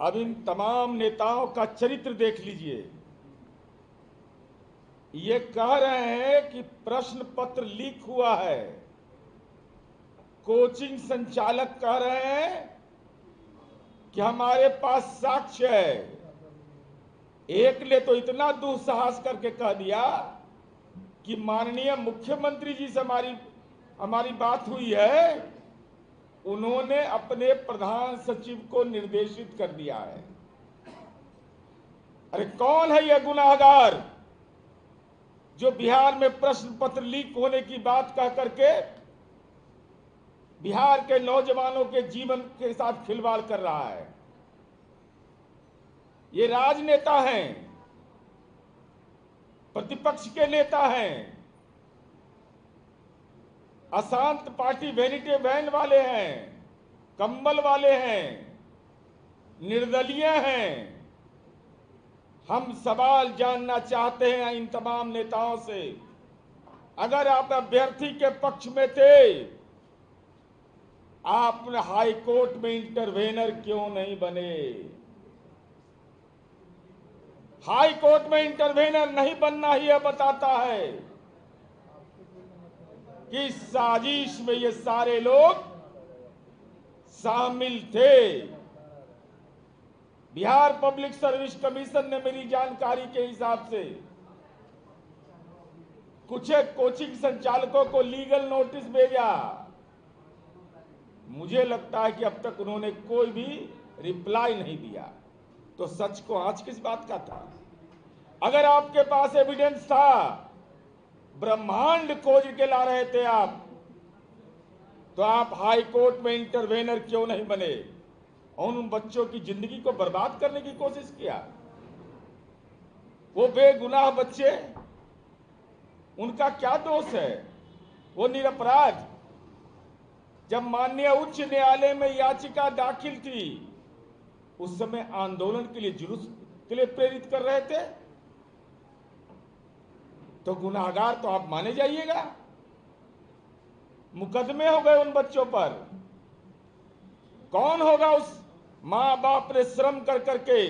अब इन तमाम नेताओं का चरित्र देख लीजिए। ये कह रहे हैं कि प्रश्न पत्र लीक हुआ है। कोचिंग संचालक कह रहे हैं कि हमारे पास साक्ष्य है। एक ने तो इतना दुस्साहस करके कह दिया कि माननीय मुख्यमंत्री जी से हमारी बात हुई है, उन्होंने अपने प्रधान सचिव को निर्देशित कर दिया है। अरे कौन है यह गुनाहगार जो बिहार में प्रश्न पत्र लीक होने की बात कह करके बिहार के नौजवानों के जीवन के साथ खिलवाड़ कर रहा है? ये राजनेता हैं, प्रतिपक्ष के नेता हैं, अशांत पार्टी वैनिटी वैन वाले हैं, कंबल वाले हैं, निर्दलीय हैं। हम सवाल जानना चाहते हैं इन तमाम नेताओं से, अगर आप अभ्यर्थी के पक्ष में थे, आप हाई कोर्ट में इंटरवेनर क्यों नहीं बने? हाई कोर्ट में इंटरवेनर नहीं बनना ही यह बताता है कि साजिश में ये सारे लोग शामिल थे। बिहार पब्लिक सर्विस कमीशन ने मेरी जानकारी के हिसाब से कुछ कोचिंग संचालकों को लीगल नोटिस भेजा। मुझे लगता है कि अब तक उन्होंने कोई भी रिप्लाई नहीं दिया। तो सच को आंच किस बात का था? अगर आपके पास एविडेंस था, ब्रह्मांड खोज के ला रहे थे आप, तो आप हाई कोर्ट में इंटरवेनर क्यों नहीं बने और उन बच्चों की जिंदगी को बर्बाद करने की कोशिश किया? वो बेगुनाह बच्चे, उनका क्या दोष है? वो निरपराध। जब माननीय उच्च न्यायालय में याचिका दाखिल थी, उस समय आंदोलन के लिए, जुलूस के लिए प्रेरित कर रहे थे, तो गुनाहगार तो आप माने जाइएगा। मुकदमे हो गए उन बच्चों पर। कौन होगा उस मां बाप ने श्रम कर करके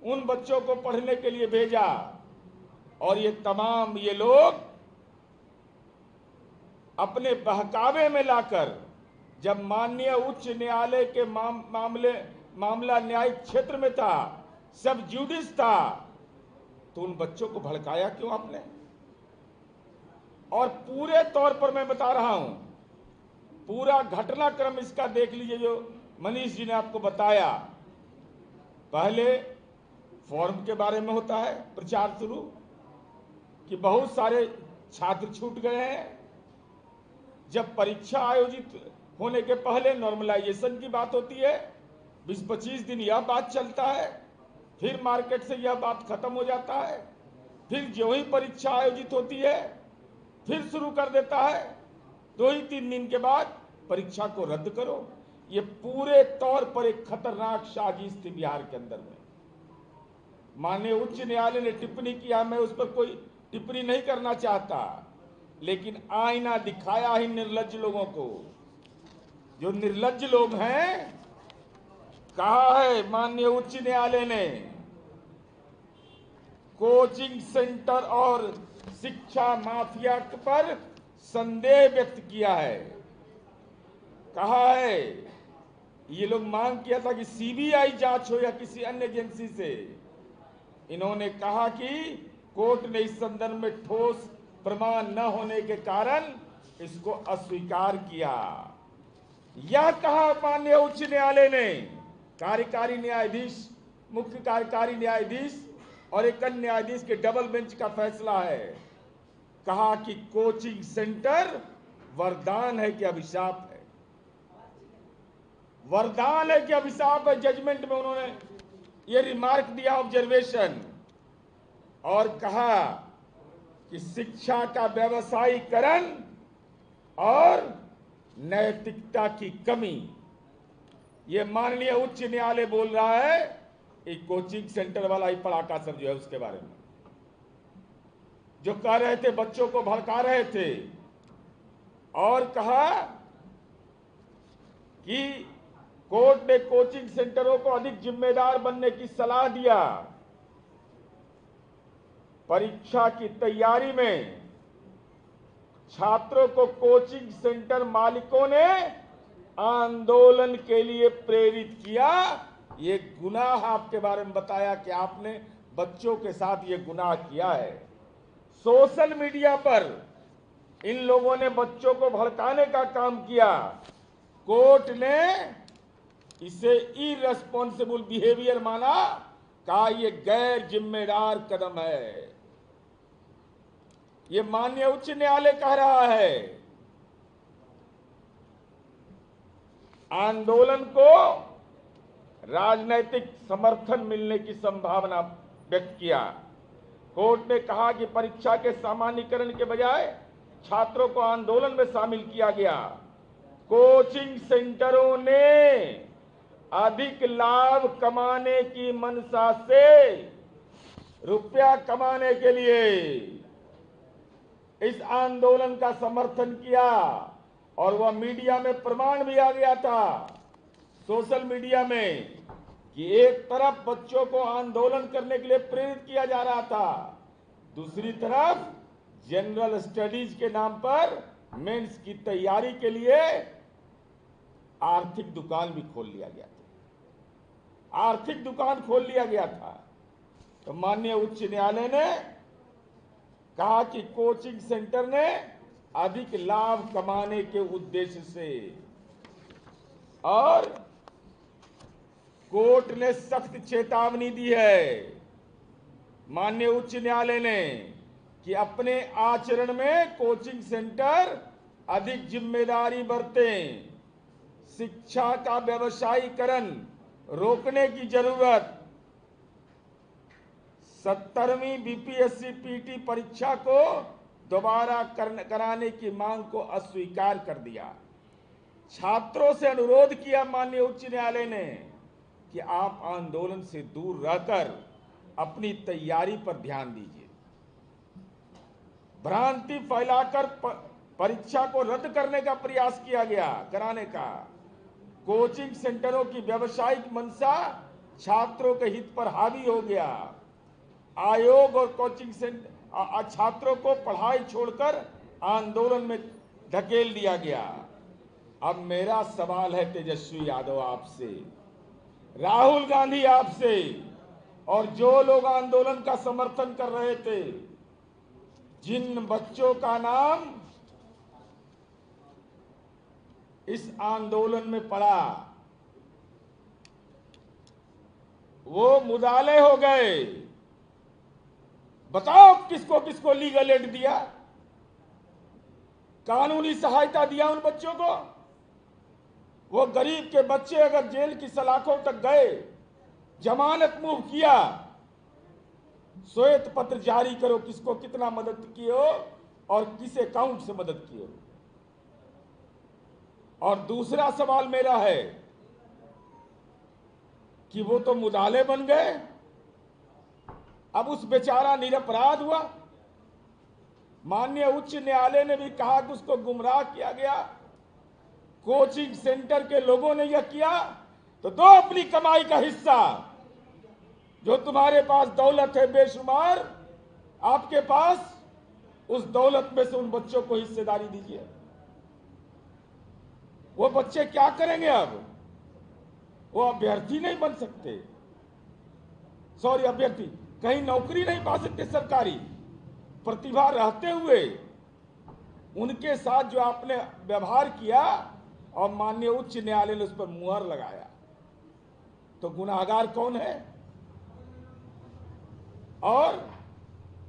उन बच्चों को पढ़ने के लिए भेजा, और ये तमाम ये लोग अपने बहकावे में लाकर, जब माननीय उच्च न्यायालय के मामला न्यायिक क्षेत्र में था, सब जुडिस था, तो उन बच्चों को भड़काया क्यों आपने? और पूरे तौर पर मैं बता रहा हूं, पूरा घटनाक्रम इसका देख लीजिए जो मनीष जी ने आपको बताया। पहले फॉर्म के बारे में होता है प्रचार शुरू कि बहुत सारे छात्र छूट गए हैं। जब परीक्षा आयोजित होने के पहले नॉर्मलाइजेशन की बात होती है, 20-25 दिन यह बात चलता है, फिर मार्केट से यह बात खत्म हो जाता है, फिर जो ही परीक्षा आयोजित होती है फिर शुरू कर देता है, 2-3 दिन के बाद परीक्षा को रद्द करो। ये पूरे तौर पर एक खतरनाक साजिश थी बिहार के अंदर में। माननीय उच्च न्यायालय ने टिप्पणी किया, मैं उस पर कोई टिप्पणी नहीं करना चाहता, लेकिन आईना दिखाया ही निर्लज्ज लोगों को। जो निर्लज्ज लोग हैं, कहा है माननीय उच्च न्यायालय ने, कोचिंग सेंटर और शिक्षा माफिया पर संदेह व्यक्त किया है। कहा है, ये लोग मांग किया था कि सीबीआई जांच हो या किसी अन्य एजेंसी से। इन्होंने कहा कि कोर्ट ने इस संदर्भ में ठोस प्रमाण न होने के कारण इसको अस्वीकार किया। यह कहा माननीय उच्च न्यायालय ने, कार्यकारी न्यायाधीश, मुख्य कार्यकारी न्यायाधीश और एक अन्य न्यायाधीश के डबल बेंच का फैसला है। कहा कि कोचिंग सेंटर वरदान है कि अभिशाप है? वरदान है कि अभिशाप है? जजमेंट में उन्होंने ये रिमार्क दिया, ऑब्जर्वेशन, और कहा कि शिक्षा का व्यवसायीकरण और नैतिकता की कमी, ये माननीय उच्च न्यायालय बोल रहा है। एक कोचिंग सेंटर वाला ही पड़ाका सब जो है उसके बारे में जो कह रहे थे, बच्चों को भड़का रहे थे, और कहा कि कोर्ट ने कोचिंग सेंटरों को अधिक जिम्मेदार बनने की सलाह दिया। परीक्षा की तैयारी में छात्रों को कोचिंग सेंटर मालिकों ने आंदोलन के लिए प्रेरित किया। ये गुनाह आपके बारे में बताया कि आपने बच्चों के साथ ये गुनाह किया है। सोशल मीडिया पर इन लोगों ने बच्चों को भड़काने का काम किया। कोर्ट ने इसे इररिस्पॉन्सिबल बिहेवियर माना, कहा यह गैर जिम्मेदार कदम है। यह माननीय उच्च न्यायालय कह रहा है। आंदोलन को राजनीतिक समर्थन मिलने की संभावना व्यक्त किया। कोर्ट ने कहा कि परीक्षा के सामान्यीकरण के बजाय छात्रों को आंदोलन में शामिल किया गया। कोचिंग सेंटरों ने अधिक लाभ कमाने की मंशा से रुपया कमाने के लिए इस आंदोलन का समर्थन किया और वह मीडिया में प्रमाण भी आ गया था, सोशल मीडिया में, कि एक तरफ बच्चों को आंदोलन करने के लिए प्रेरित किया जा रहा था, दूसरी तरफ जनरल स्टडीज के नाम पर मेंस की तैयारी के लिए आर्थिक दुकान भी खोल लिया गया था। आर्थिक दुकान खोल लिया गया था। तो माननीय उच्च न्यायालय ने कहा कि कोचिंग सेंटर ने अधिक लाभ कमाने के उद्देश्य से, और कोर्ट ने सख्त चेतावनी दी है माननीय उच्च न्यायालय ने कि अपने आचरण में कोचिंग सेंटर अधिक जिम्मेदारी बरतें, शिक्षा का व्यवसायीकरण रोकने की जरूरत। 70वीं बीपीएससी पीटी परीक्षा को दोबारा कराने की मांग को अस्वीकार कर दिया। छात्रों से अनुरोध किया माननीय उच्च न्यायालय ने कि आप आंदोलन से दूर रहकर अपनी तैयारी पर ध्यान दीजिए। भ्रांति फैलाकर परीक्षा को रद्द करने का प्रयास किया गया, कराने का। कोचिंग सेंटरों की व्यावसायिक मंशा छात्रों के हित पर हावी हो गया। आयोग और कोचिंग सेंटर छात्रों को पढ़ाई छोड़कर आंदोलन में धकेल दिया गया। अब मेरा सवाल है तेजस्वी यादव आपसे, राहुल गांधी आपसे, और जो लोग आंदोलन का समर्थन कर रहे थे, जिन बच्चों का नाम इस आंदोलन में पड़ा वो मुदाले हो गए। बताओ किसको किसको लीगल एड दिया, कानूनी सहायता दिया उन बच्चों को। वो गरीब के बच्चे अगर जेल की सलाखों तक गए, जमानत मूव किया, श्वेत पत्र जारी करो किसको कितना मदद किए हो और किस अकाउंट से मदद किए हो। और दूसरा सवाल मेरा है कि वो तो मुदाले बन गए, अब उस बेचारा निरपराध हुआ। माननीय उच्च न्यायालय ने भी कहा कि उसको गुमराह किया गया, कोचिंग सेंटर के लोगों ने यह किया, तो दो अपनी कमाई का हिस्सा। जो तुम्हारे पास दौलत है बेशुमार, आपके पास, उस दौलत में से उन बच्चों को हिस्सेदारी दीजिए। वो बच्चे क्या करेंगे अब? वो अभ्यर्थी नहीं बन सकते, सॉरी अभ्यर्थी, कहीं नौकरी नहीं पा सकते सरकारी। प्रतिभा रहते हुए उनके साथ जो आपने व्यवहार किया और माननीय उच्च न्यायालय ने उस पर मुहर लगाया, तो गुनाहगार कौन है? और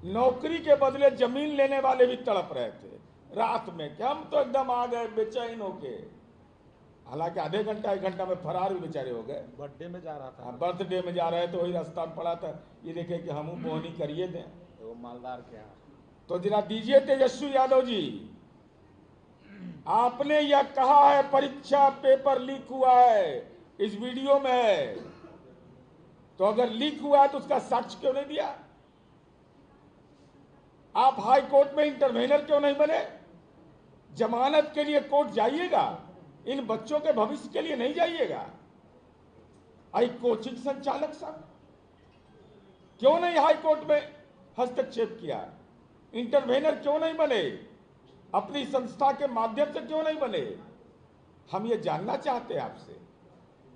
नौकरी के बदले जमीन लेने वाले भी तड़प रहे थे रात में कि हम तो एकदम आ गए बेचैन होके। हालांकि आधे घंटा एक घंटा में फरार भी बेचारे हो गए। बर्थडे में जा रहा था, बर्थडे में जा रहे तो वही रास्ता में पड़ा था, ये देखे कि हम बोहनी करिए दें वो मालदार के यहाँ। तो जरा दीजिए तेजस्वी यादव जी, आपने यह कहा है परीक्षा पेपर लीक हुआ है, इस वीडियो में है, तो अगर लीक हुआ है तो उसका साक्ष्य क्यों नहीं दिया? आप हाई कोर्ट में इंटरवेनर क्यों नहीं बने? जमानत के लिए कोर्ट जाइएगा, इन बच्चों के भविष्य के लिए नहीं जाइएगा। आई कोचिंग संचालक साहब क्यों नहीं हाई कोर्ट में हस्तक्षेप किया? इंटरवेनर क्यों नहीं बने? अपनी संस्था के माध्यम से क्यों नहीं बने? हम ये जानना चाहते हैं आपसे।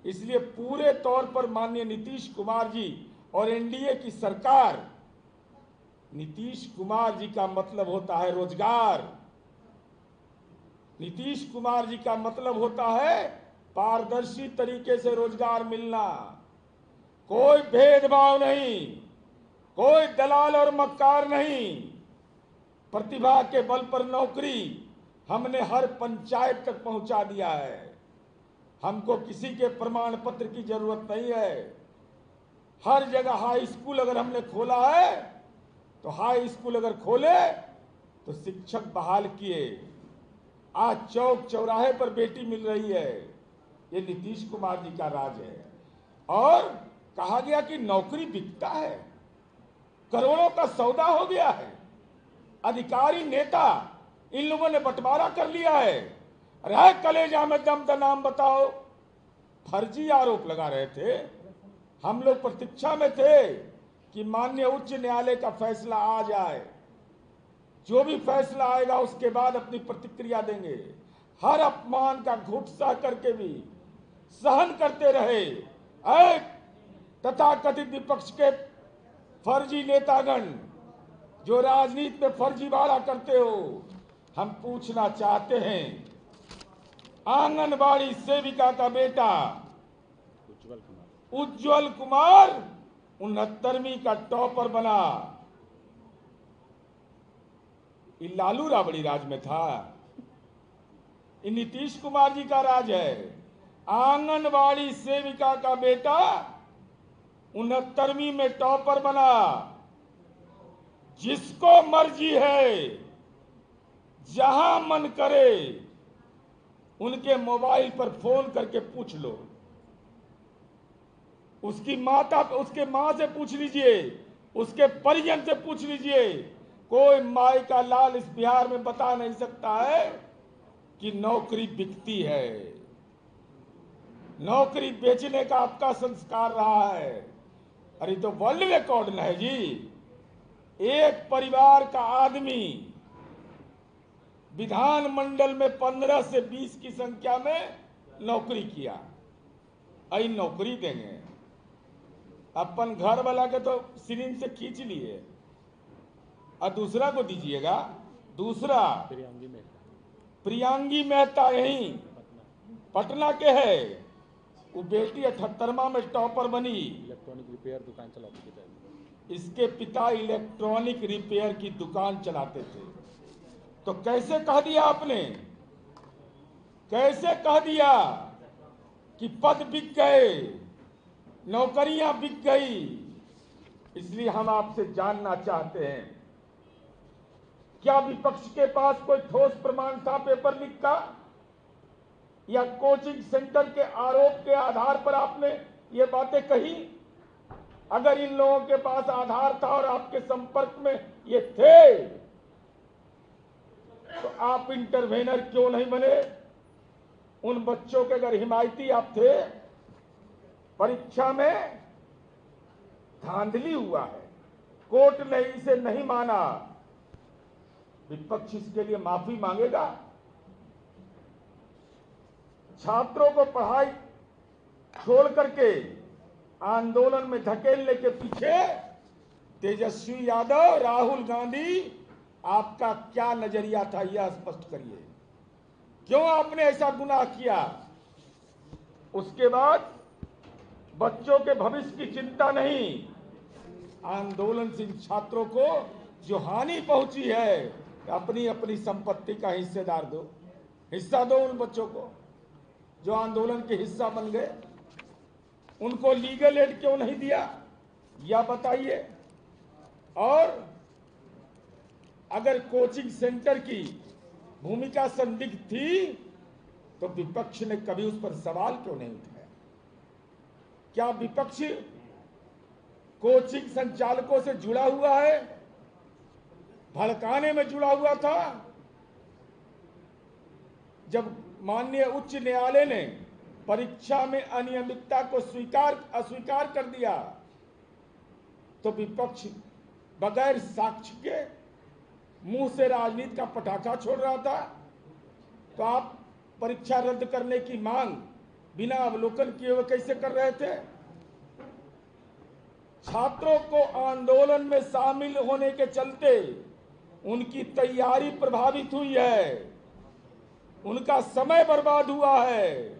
इसलिए पूरे तौर पर माननीय नीतीश कुमार जी और एनडीए की सरकार, नीतीश कुमार जी का मतलब होता है रोजगार, नीतीश कुमार जी का मतलब होता है पारदर्शी तरीके से रोजगार मिलना, कोई भेदभाव नहीं, कोई दलाल और मक्कार नहीं, प्रतिभा के बल पर नौकरी हमने हर पंचायत तक पहुंचा दिया है। हमको किसी के प्रमाण पत्र की जरूरत नहीं है। हर जगह हाई स्कूल अगर हमने खोला है तो हाई स्कूल अगर खोले तो शिक्षक बहाल किए। आज चौक चौराहे पर बेटी मिल रही है, ये नीतीश कुमार जी का राज है। और कहा गया कि नौकरी बिकता है, करोड़ों का सौदा हो गया है, अधिकारी नेता इन लोगों ने बंटवारा कर लिया है। अरे कलेजा में दम का नाम बताओ, फर्जी आरोप लगा रहे थे। हम लोग प्रतीक्षा में थे कि माननीय उच्च न्यायालय का फैसला आ जाए, जो भी फैसला आएगा उसके बाद अपनी प्रतिक्रिया देंगे। हर अपमान का घुट सह करके भी सहन करते रहे तथाकथित विपक्ष के फर्जी नेतागण जो राजनीति में फर्जीवाड़ा करते हो। हम पूछना चाहते हैं, आंगनबाड़ी सेविका का बेटा उज्जवल कुमार 69वीं का टॉपर बना, ये लालू राबड़ी राज में था, ये नीतीश कुमार जी का राज है। आंगनबाड़ी सेविका का बेटा 69वीं में टॉपर बना। जिसको मर्जी है जहां मन करे उनके मोबाइल पर फोन करके पूछ लो। उसकी उसके मां से पूछ लीजिए, उसके परिजन से पूछ लीजिए। कोई माई का लाल इस बिहार में बता नहीं सकता है कि नौकरी बिकती है। नौकरी बेचने का आपका संस्कार रहा है। अरे तो वर्ल्ड रिकॉर्ड न है जी। एक परिवार का आदमी विधानमंडल में 15 से 20 की संख्या में नौकरी किया। आई नौकरी देंगे, अपन घर वाला के तो सिरिंज से खींच लिए और दूसरा को दीजिएगा। दूसरा प्रियांगी मेहता यही पटना के है, वो बेटी 78वां में टॉपर बनी। इलेक्ट्रॉनिक रिपेयर दुकान चलाती थी। इसके पिता इलेक्ट्रॉनिक रिपेयर की दुकान चलाते थे। तो कैसे कह दिया आपने, कैसे कह दिया कि पद बिक गए, नौकरियां बिक गई? इसलिए हम आपसे जानना चाहते हैं, क्या विपक्ष के पास कोई ठोस प्रमाण था पेपर लीक का, या कोचिंग सेंटर के आरोप के आधार पर आपने ये बातें कही? अगर इन लोगों के पास आधार था और आपके संपर्क में ये थे तो आप इंटरवेनर क्यों नहीं बने? उन बच्चों के अगर हिमायती आप थे, परीक्षा में धांधली हुआ है, कोर्ट ने इसे नहीं माना, विपक्ष इसके लिए माफी मांगेगा? छात्रों को पढ़ाई छोड़ करके आंदोलन में धकेलने के पीछे तेजस्वी यादव, राहुल गांधी, आपका क्या नजरिया था, यह स्पष्ट करिए। क्यों आपने ऐसा गुनाह किया? उसके बाद बच्चों के भविष्य की चिंता नहीं, आंदोलन से इन छात्रों को जो हानि पहुंची है, अपनी अपनी संपत्ति का हिस्सेदार दो, हिस्सा दो उन बच्चों को जो आंदोलन के हिस्सा बन गए। उनको लीगल एड क्यों नहीं दिया, या बताइए। और अगर कोचिंग सेंटर की भूमिका संदिग्ध थी तो विपक्ष ने कभी उस पर सवाल क्यों नहीं उठाया? क्या विपक्ष कोचिंग संचालकों से जुड़ा हुआ है, भड़काने में जुड़ा हुआ था? जब माननीय उच्च न्यायालय ने परीक्षा में अनियमितता को अस्वीकार कर दिया, तो विपक्ष बगैर साक्ष्य के मुंह से राजनीति का पटाखा छोड़ रहा था। तो आप परीक्षा रद्द करने की मांग बिना अवलोकन किए हुए कैसे कर रहे थे? छात्रों को आंदोलन में शामिल होने के चलते उनकी तैयारी प्रभावित हुई है, उनका समय बर्बाद हुआ है,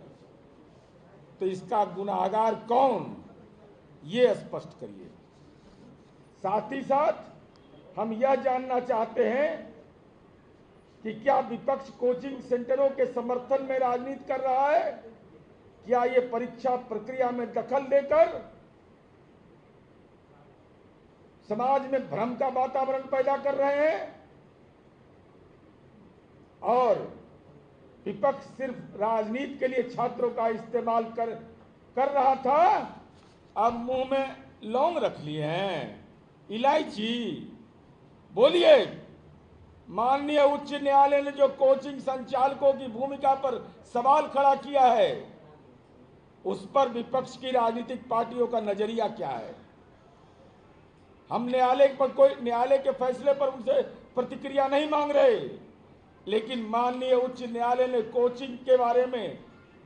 तो इसका गुनाहगार कौन, ये स्पष्ट करिए। साथ ही साथ हम यह जानना चाहते हैं कि क्या विपक्ष कोचिंग सेंटरों के समर्थन में राजनीति कर रहा है? क्या ये परीक्षा प्रक्रिया में दखल देकर समाज में भ्रम का वातावरण पैदा कर रहे हैं? और विपक्ष सिर्फ राजनीति के लिए छात्रों का इस्तेमाल कर रहा था, अब मुंह में लौंग रख लिए हैं, इलायची। बोलिए, माननीय उच्च न्यायालय ने जो कोचिंग संचालकों की भूमिका पर सवाल खड़ा किया है, उस पर विपक्ष की राजनीतिक पार्टियों का नजरिया क्या है? हम न्यायालय के फैसले पर उनसे प्रतिक्रिया नहीं मांग रहे, लेकिन माननीय उच्च न्यायालय ने कोचिंग के बारे में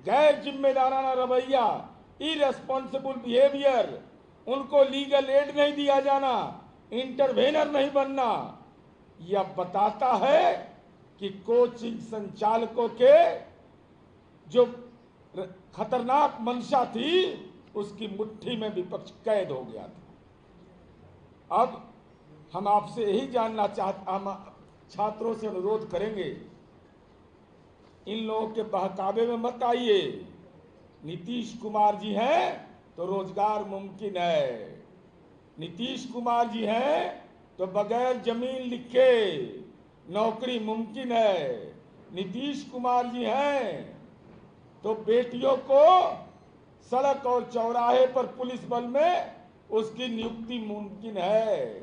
गैर जिम्मेदाराना रवैया, इरेस्पॉन्सिबल बिहेवियर, उनको लीगल एड नहीं दिया जाना, इंटरवेनर नहीं बनना, यह बताता है कि कोचिंग संचालकों के जो खतरनाक मंशा थी, उसकी मुट्ठी में विपक्ष कैद हो गया था। अब हम आपसे यही जानना हम छात्रों से अनुरोध करेंगे, इन लोगों के बहकावे में मत आइए। नीतीश कुमार जी हैं तो रोजगार मुमकिन है, नीतीश कुमार जी हैं तो बगैर जमीन लिखे नौकरी मुमकिन है, नीतीश कुमार जी हैं तो बेटियों को सड़क और चौराहे पर पुलिस बल में उसकी नियुक्ति मुमकिन है,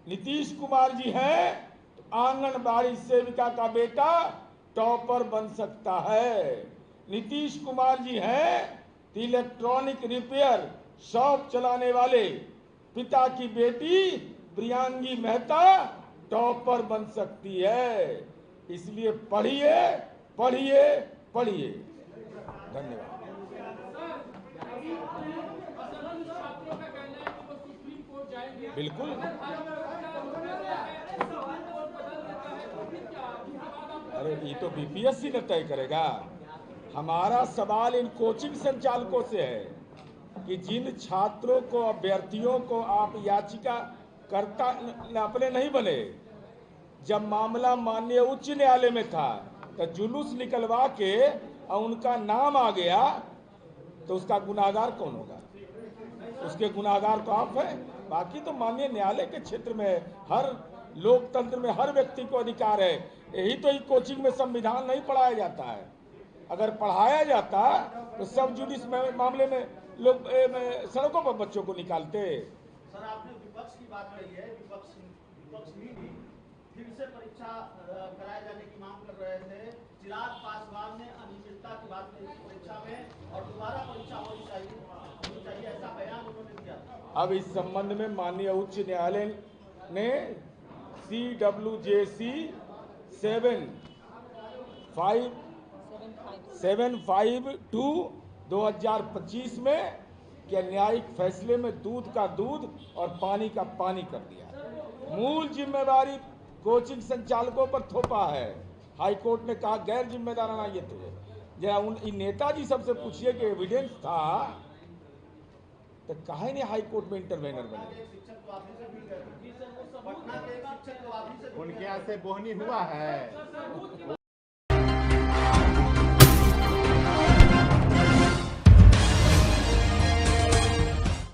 नीतीश कुमार जी हैं तो आंगनबाड़ी सेविका का बेटा टॉपर बन सकता है, नीतीश कुमार जी हैं तो इलेक्ट्रॉनिक रिपेयर शॉप चलाने वाले पिता की बेटी प्रियांगी मेहता टॉपर बन सकती है। इसलिए पढ़िए, पढ़िए, पढ़िए। धन्यवाद। बिल्कुल, अरे ये तो बीपीएससी ने तय करेगा। हमारा सवाल इन कोचिंग संचालकों से है कि जिन छात्रों को, अभ्यर्थियों को आप याचिका करता अपने नहीं बने, जब मामला माननीय उच्च न्यायालय में था तो जुलूस निकलवा के और उनका नाम आ गया, तो उसका गुनाहगार कौन होगा? उसके गुनाहगार तो आप हैं। बाकी तो माननीय न्यायालय के क्षेत्र में, हर लोकतंत्र में हर व्यक्ति को अधिकार है। यही तो एक कोचिंग में संविधान नहीं पढ़ाया जाता है। अगर पढ़ाया जाता तो सब जुडिस मामले में लोग सड़कों पर बच्चों को निकालते। सर, आपने विपक्ष की बात कही है, विपक्ष भी फिर से परीक्षा कराए जाने की मांग कर रहे थे। चिराग पासवान ने अनियमितता की बात की परीक्षा में और दोबारा परीक्षा होनी चाहिए, ऐसा बयान उन्होंने दिया था। अब इस संबंध में माननीय उच्च न्यायालय ने CWJC 752/2025 में के न्यायिक फैसले में दूध का दूध और पानी का पानी कर दिया। मूल जिम्मेदारी कोचिंग संचालकों पर थोपा है। हाईकोर्ट ने कहा गैर जिम्मेदाराना ये थे। जरा इन नेताजी सबसे पूछिए कि एविडेंस था तो काहे नहीं हाईकोर्ट में इंटरवेनर बने? पटना के शिक्षक तो आप ही से उनके यहाँ से बोहनी हुआ है।